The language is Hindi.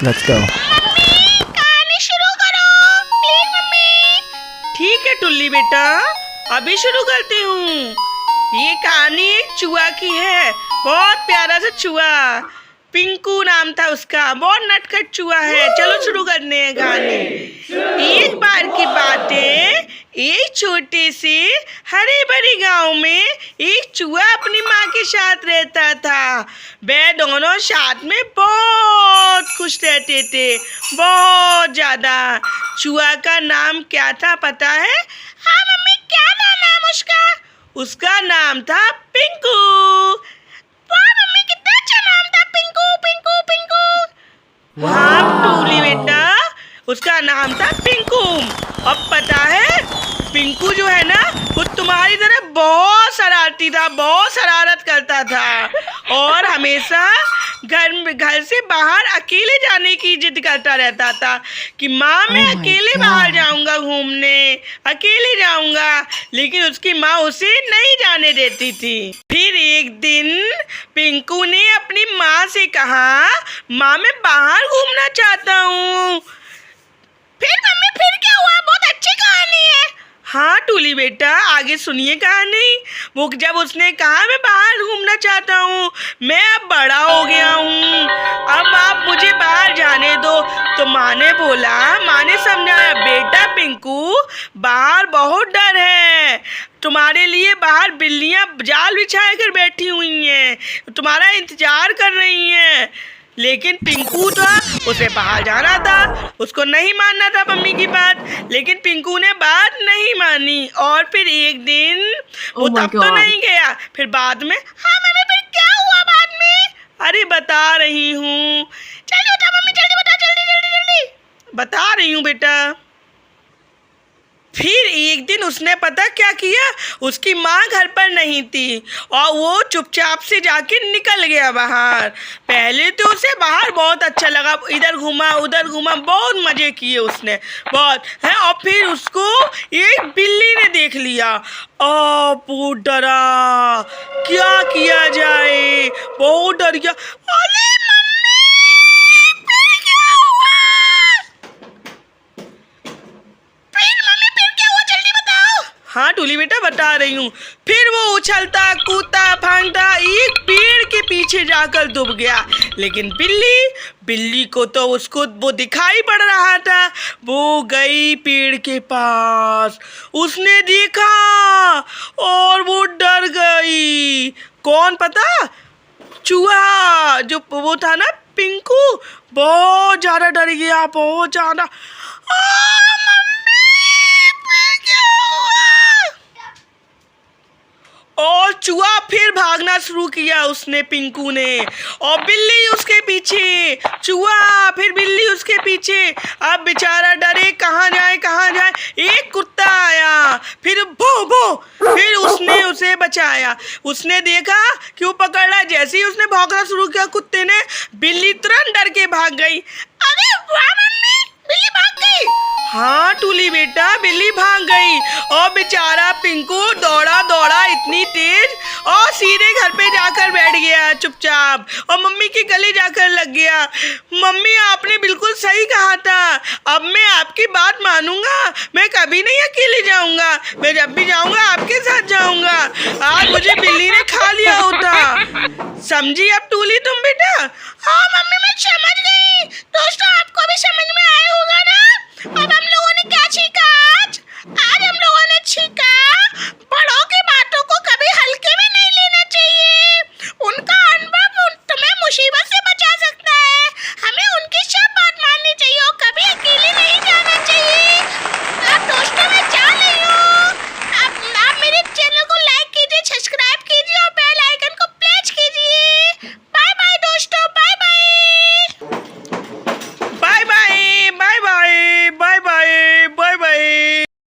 Let's go. मम्मी कहानी शुरू करो प्लीज मम्मी। ठीक है टुल्ली बेटा, अभी शुरू करती हूँ। ये कहानी एक चूहा की है, बहुत प्यारा सा चूहा। पिंकू नाम था उसका, बहुत नटखट चूहा है। चलो शुरू करने हैं कहानी। एक बार की बात है, एक छोटे से हरे भरे गांव में एक चूहा अपनी माँ के साथ रहता था। वे दोनों साथ में बहुत खुश रहते थे, बहुत ज्यादा। चूहा का नाम क्या था पता है? हाँ मम्मी क्या था नाम उसका? उसका नाम था पिंकू। वाह मम्मी कितना अच्छा नाम था, पिंकू पिंकू पिंकू। हाँ टूली बेटा, उसका नाम था पिंकू। अब पता है पिंकू जो है ना, वो तुम्हारी तरह बहुत शरारती था, बहुत शरारत करता था और हमेशा घर से बाहर अकेले जाने की जिद करता रहता था कि माँ मैं अकेले बाहर जाऊंगा घूमने, अकेले जाऊंगा। लेकिन उसकी माँ उसे नहीं जाने देती थी। फिर एक दिन पिंकू ने अपनी माँ से कहा, माँ मैं बाहर घूमना चाहता हूँ। फिर मम्मी फिर क्या हुआ? बहुत अच्छी कहानी है। हाँ टूली बेटा, आगे सुनिए कहानी। वो जब उसने कहा मैं बाहर घूमना चाहता हूँ, मैं अब बड़ा हो गया हूँ, अब आप मुझे बाहर जाने दो। तो माँ ने बोला, माँ ने समझाया, बेटा पिंकू बाहर बहुत डर है, तुम्हारे लिए बाहर बिल्लियाँ जाल बिछा कर बैठी हुई हैं, तुम्हारा इंतजार कर रही हैं। लेकिन पिंकू था, उसे बाहर जाना था, उसको नहीं मानना था मम्मी की बात। लेकिन पिंकू ने बात नहीं मानी और फिर एक दिन वो तब तो नहीं गया, फिर बाद में। हाँ मम्मी फिर क्या हुआ बाद में? अरे बता रही हूँ, जल्दी बता मम्मी, जल्दी बता, जल्दी जल्दी जल्दी। बता रही हूँ बेटा। फिर एक दिन उसने पता क्या किया, उसकी माँ घर पर नहीं थी और वो चुपचाप से जाके निकल गया बाहर। पहले तो उसे बाहर बहुत अच्छा लगा, इधर घूमा उधर घूमा, बहुत मज़े किए उसने, बहुत है। और फिर उसको एक बिल्ली ने देख लिया और बहुत डरा, क्या किया जाए, बहुत डर गया। अरे हाँ टूली बेटा बता रही हूँ। फिर वो उछलता कूदता भागता एक पेड़ के पीछे जाकर डूब गया। लेकिन बिल्ली को तो उसको वो दिखाई पड़ रहा था। वो गई पेड़ के पास, उसने देखा और वो डर गई। कौन पता? चूहा, जो वो था ना पिंकू, बहुत ज्यादा डर गया, बहुत ज्यादा। और चूहा फिर भागना शुरू किया उसने, पिंकू ने, और बिल्ली उसके पीछे, चूहा फिर बिल्ली उसके पीछे। अब बेचारा डरे, कहाँ जाए कहाँ जाए। एक कुत्ता आया, फिर भो भो, फिर उसने उसे बचाया। उसने देखा कि वो पकड़ रहा, जैसे ही उसने भागना शुरू किया कुत्ते ने, बिल्ली तुरंत डर के भाग गई। अरे वाह मम्मी, बिल्ली भाग गई। हाँ टूली बेटा, बिल्ली भाग गई और बेचारा पिंकू दौड़ा दौड़ा इतनी तेज और सीधे घर पे जाकर बैठ गया चुपचाप और मम्मी के गले जाकर लग गया। मम्मी आपने बिल्कुल सही कहा था, अब मैं आपकी बात मानूंगा, मैं कभी नहीं अकेले जाऊंगा, मैं जब भी जाऊंगा आपके साथ जाऊंगा। आज मुझे बिल्ली ने खा लिया होता। समझी अब टूली तुम बेटा? हाँ मम्मी मैं समझ गई। दोस्तों